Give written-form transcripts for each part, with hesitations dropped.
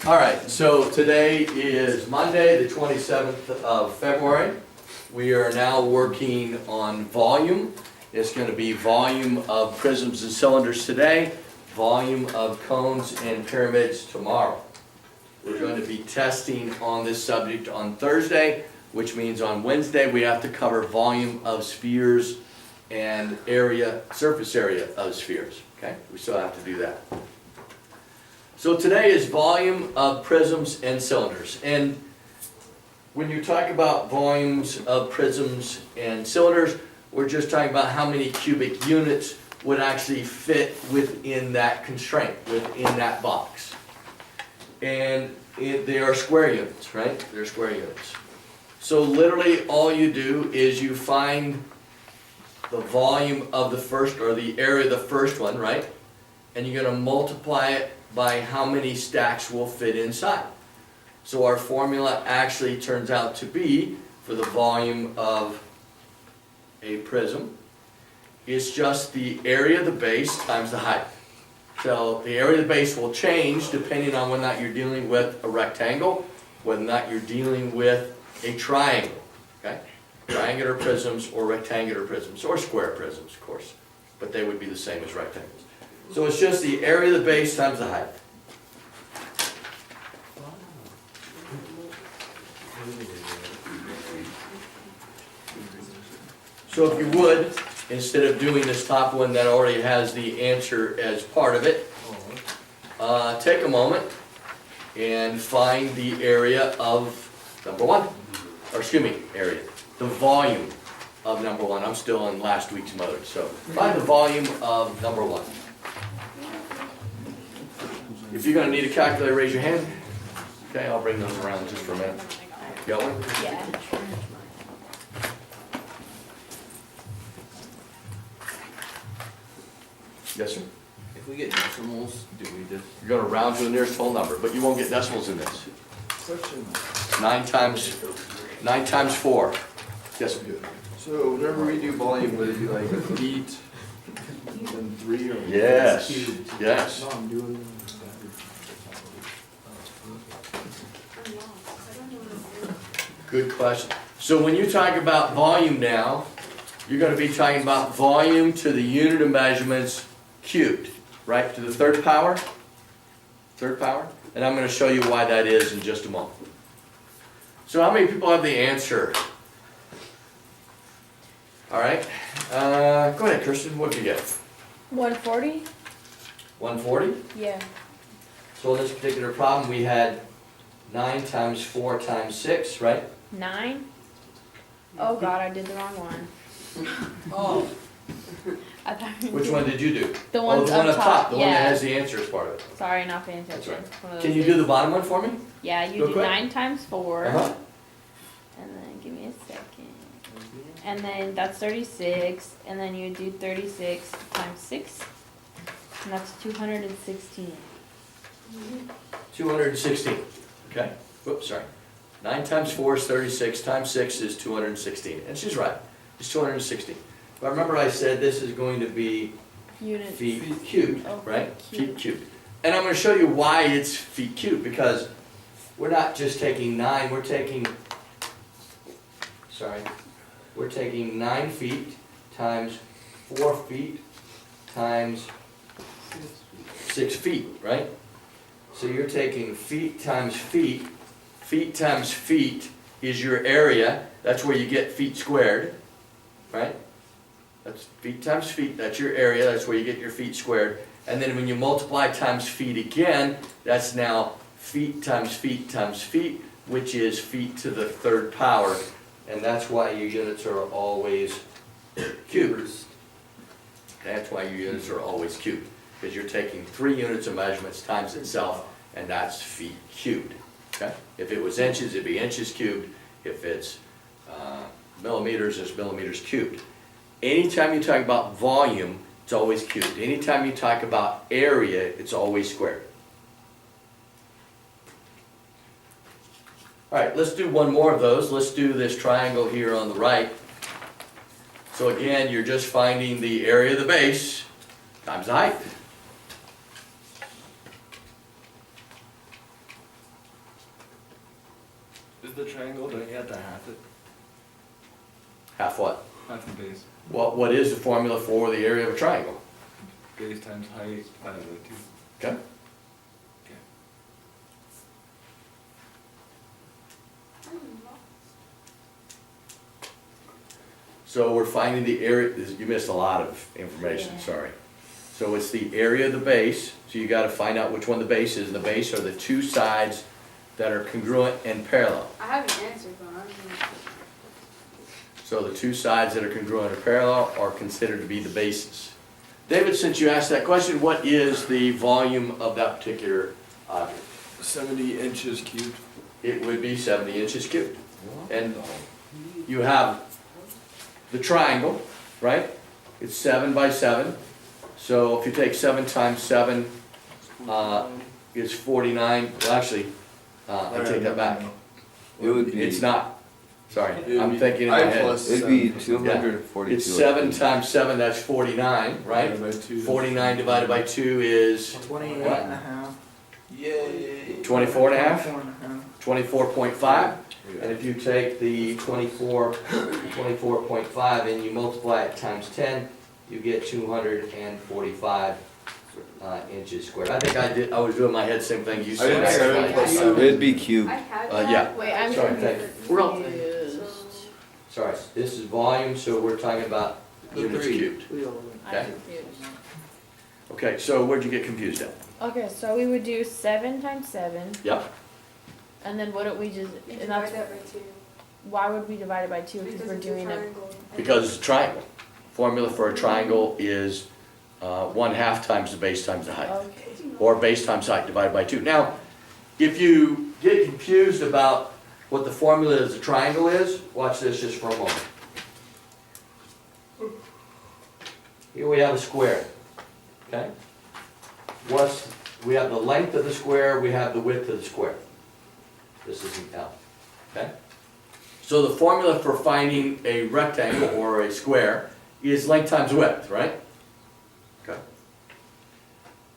All right, so today is Monday, the 27th of February. We are now working on volume. It's going to be volume of prisms and cylinders today, volume of cones and pyramids tomorrow. We're going to be testing on this subject on Thursday, which means on Wednesday we have to cover volume of spheres and area, surface area of spheres. Okay, we still have to do that. So today is volume of prisms and cylinders. And when you talk about volumes of prisms and cylinders, we're just talking about how many cubic units would actually fit within that constraint, within that box. And they are square units, right? They're square units. So literally all you do is you find the volume of the first, or the area of the first one, right? And you're going to multiply it by how many stacks will fit inside. So our formula actually turns out to be, for the volume of a prism, it's just the area of the base times the height. So the area of the base will change depending on whether or not you're dealing with a rectangle, whether or not you're dealing with a triangle. Okay? Triangular prisms or rectangular prisms, or square prisms, of course. But they would be the same as rectangles. So it's just the area of the base times the height. So if you would, instead of doing this top one that already has the answer as part of it, take a moment and find the area of number one. Or excuse me, area. The volume of number one. I'm still on last week's mode. So find the volume of number one. If you're going to need a calculator, raise your hand. Okay, I'll bring those around just for a minute. You got one? Yeah. Yes, sir? If we get decimals, do we just... You're going to round to the nearest whole number, but you won't get decimals in this. Question. 9 times 4. Yes, sir? So whenever we do volume, would it be like feet and 3 or... Yes, cubes? yes. No, I'm doing... Good question. So when you talk about volume now, you're going to be talking about volume to the unit of measurements cubed, right? To the third power. Third power. And I'm going to show you why that is in just a moment. So how many people have the answer? All right. Go ahead, Kirsten. What did you get? 140? 140? Yeah. So in this particular problem, we had 9 times 4 times 6, right? 9? Oh god, I did the wrong one. Oh, I thought you Which did- one did you do? The Oh, one the one up top, the one that yeah. has the answer as part of it. Sorry, not paying attention. That's right. One of Can those you do days. the bottom one for me? Yeah, you real do quick? 9 times 4. Uh-huh. And then give me a second. And then that's 36. And then you do 36 times 6. And that's 216. 216. Okay. Whoops, sorry. 9 times 4 is 36, times 6 is 216. And she's right. It's 216. But remember I said this is going to be Units. feet cubed, Oh, right? feet Feet cubed. And I'm going to show you why it's feet cubed, because we're not just taking 9, we're taking 9 feet times 4 feet times 6 feet, right? So you're taking feet times feet. Feet times feet is your area. That's where you get feet squared, right? That's feet times feet, that's your area, that's where you get your feet squared. And then when you multiply times feet again, that's now feet times feet times feet, which is feet to the third power. And that's why your units are always cubed. That's why your units are always cubed. Because you're taking 3 units of measurements times itself, and that's feet cubed. Okay? If it was inches, it'd be inches cubed. If it's millimeters, it's millimeters cubed. Anytime you talk about volume, it's always cubed. Anytime you talk about area, it's always squared. All right, let's do one more of those. Let's do this triangle here on the right. So again, you're just finding the area of the base times the height. the triangle, don't you have to half it? Half what? Half the base. What is the formula for the area of a triangle? Base times height divided by 2. Okay? Okay. So we're finding the area, you missed a lot of information, Yeah. sorry. So it's the area of the base, so you gotta find out which one the base is. The base are the two sides that are congruent and parallel. I have an answer, but I don't know. So the two sides that are congruent or parallel are considered to be the bases. David, since you asked that question, what is the volume of that particular object? 70 inches cubed. It would be 70 inches cubed. And you have the triangle, right? It's 7 by 7. So if you take 7 times 7, it's 49. Well, actually, I take that back. It would be. It's not. Sorry, It would I'm be thinking in my I head. plus It'd be 7. 242. It's 7 times 7, that's 49, right? Divided by 2. 49 divided by 2 is 28 What? and a half. Yay! 24 and a half? 24 and a half. 24.5. And if you take the 24.5 and you multiply it times 10, you get 245 inches squared. I think I was doing my head same thing you said. did 7 actually. plus 7. It'd be cubed. I have Yeah. that. Wait, I'm Sorry, confused. Sorry, Sorry, this is volume, so we're talking about units cubed. We all Okay. I'm confused. Okay, so where'd you get confused at? Okay, so we would do 7 times 7, Yep, and then wouldn't we just, You and divide that's, that by 2. why would we divide it by 2? Because we're it's a doing a, triangle. because it's a triangle. Formula for a triangle is 1/2 times the base times the height. okay. Or base times height divided by 2. Now, if you get confused about what the formula of a triangle is, watch this just for a moment. Here we have a square, okay? We have the length of the square, we have the width of the square. This is an L, okay? So the formula for finding a rectangle or a square is length times width, right? Okay.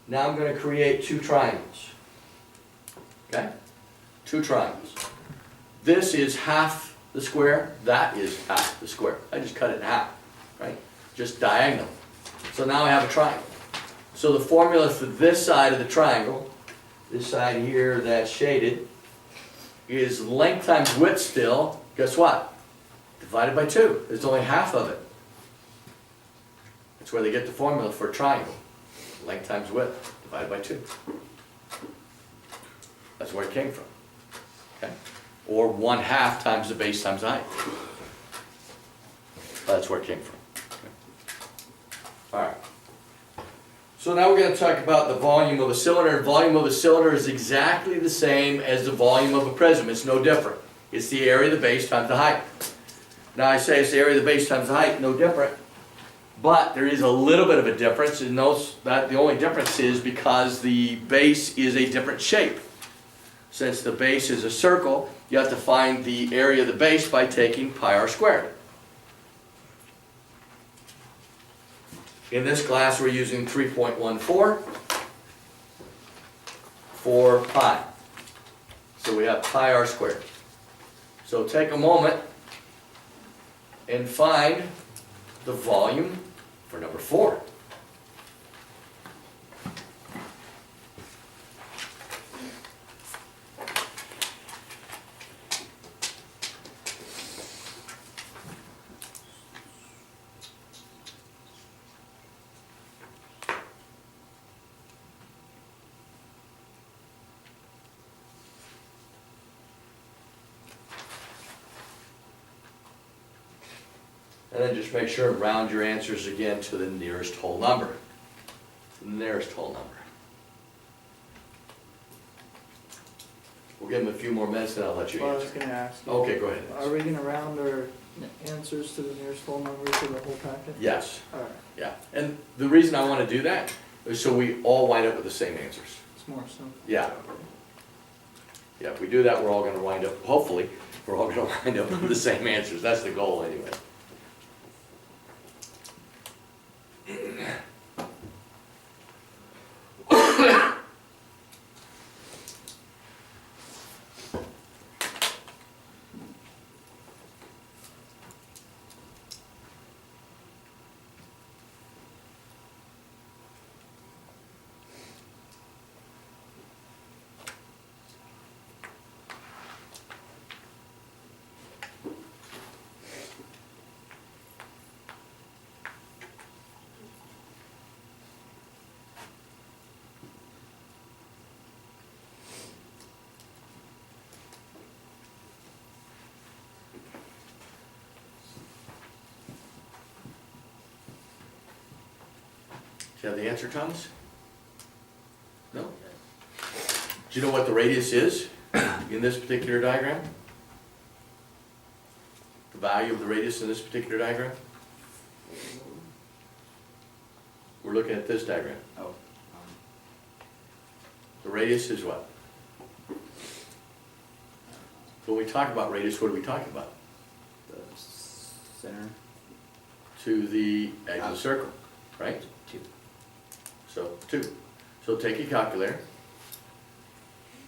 Now I'm going to create two triangles. Okay? Two triangles. This is half the square, that is half the square. I just cut it in half, right? Just diagonal. So now I have a triangle. So the formula for this side of the triangle, this side here that's shaded, is length times width still, guess what? Divided by 2. There's only half of it. That's where they get the formula for a triangle. Length times width divided by 2. That's where it came from. Okay? Or 1/2 times the base times the height. That's where it came from. Okay. All right. So now we're going to talk about the volume of a cylinder. The volume of a cylinder is exactly the same as the volume of a prism. It's no different. It's the area of the base times the height. Now I say it's the area of the base times the height, no different. But there is a little bit of a difference, and notice that the only difference is because the base is a different shape. Since the base is a circle, you have to find the area of the base by taking pi r squared. In this class, we're using 3.14 for pi. So we have pi r squared. So take a moment and find the volume for number 4. And then just make sure and round your answers again to the nearest whole number. The nearest whole number. We'll give them a few more minutes and I'll let you Well, I was answer. gonna ask you. Okay, go ahead. Are we gonna round our answers to the nearest whole number for the whole packet? Yes, Alright, yeah. And the reason I want to do that is so we all wind up with the same answers. it's more simple. Yeah. Yeah, if we do that, we're all going to wind up, hopefully, we're all going to wind up with the same answers. That's the goal anyway. you have the answer, Thomas? No? Do you know what the radius is in this particular diagram? The value of the radius in this particular diagram? We're looking at this diagram. Oh, The radius is what? When we talk about radius, what are we talking about? the center, To the edge of the circle, right? 2. So 2. So take your calculator,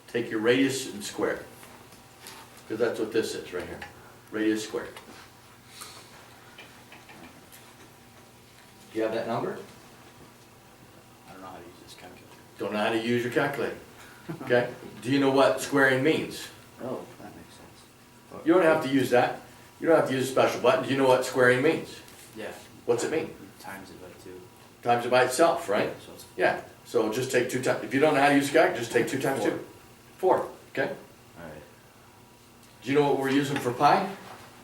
take your radius and square it. Because that's what this is right here, radius squared. Do you have that number? I don't know how to use this calculator. Don't know how to use your calculator, okay? Do you know what squaring means? Oh, that makes sense. You don't have to use that. You don't have to use a special button. Do you know what squaring means? Yeah. What's it mean? Times it by 2. Times it by itself, right? So it's Yeah, so just take 2 times, if you don't know how to use a calculator, just take 2 times 2. 4, okay? alright. Do you know what we're using for pi?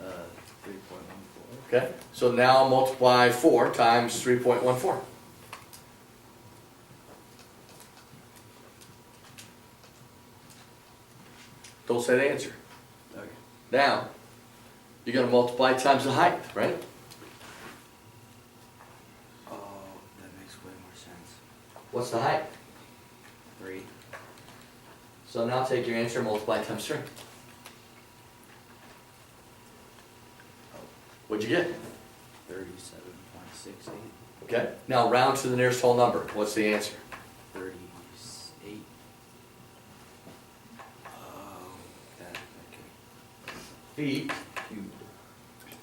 3.14. Okay, so now multiply 4 times 3.14. Don't say the answer. Okay. Now, you're gonna multiply times the height, right? Oh, that makes way more sense. What's the height? 3. So now take your answer and multiply times 3. What'd you get? 37.68. Okay, now round to the nearest whole number. What's the answer? 38. Oh, that, okay. Feet Cubed.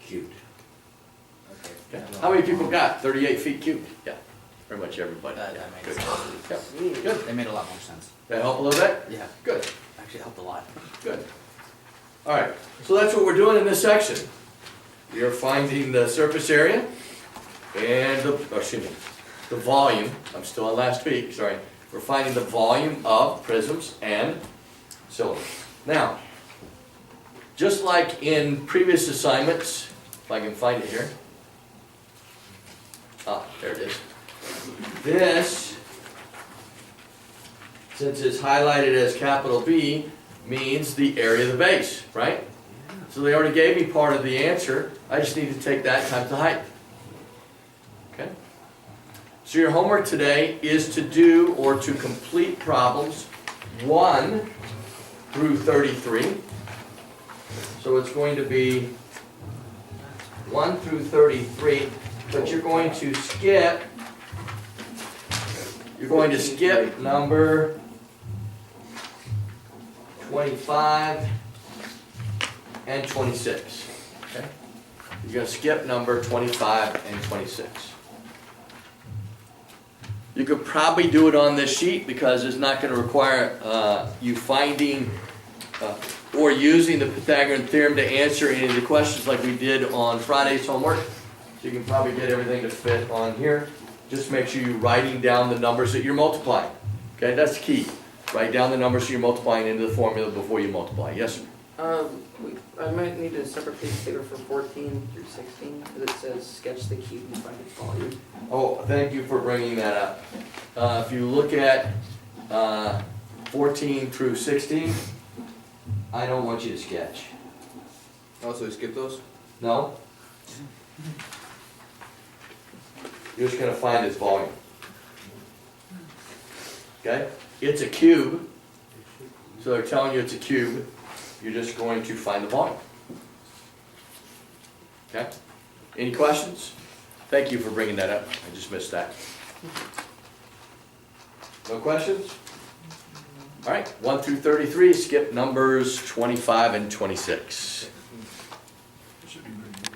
cubed. Okay. Okay. How many people got 38 feet cubed? Yeah, pretty much everybody. That Yeah, makes good. sense. Yeah, good. They made a lot more sense. That help a little bit? Yeah, Good, actually helped a lot. good. All right, so that's what we're doing in this section. We are finding the surface area and the volume. I'm still on last week, sorry. We're finding the volume of prisms and cylinders. Now, just like in previous assignments, if I can find it here. Ah, there it is. This, since it's highlighted as capital B, means the area of the base, right? So they already gave me part of the answer. I just need to take that times the height. Okay? So your homework today is to do or to complete problems 1 through 33. So it's going to be 1 through 33, but you're going to skip number 25 and 26. Okay? You're going to skip number 25 and 26. You could probably do it on this sheet because it's not going to require you finding or using the Pythagorean theorem to answer any of the questions like we did on Friday's homework. So you can probably get everything to fit on here. Just make sure you're writing down the numbers that you're multiplying. Okay, that's the key. Write down the numbers you're multiplying into the formula before you multiply. Yes, sir? I might need a separate piece of paper for 14 through 16, because it says sketch the cube and find its volume. Oh, thank you for bringing that up. If you look at 14 through 16, I don't want you to sketch. Oh, so we skip those? No? You're just going to find its volume. Okay? It's a cube, so they're telling you it's a cube. You're just going to find the volume. Okay? Any questions? Thank you for bringing that up. I just missed that. No questions? All right, 1 through 33, skip numbers 25 and 26. Should be pretty good.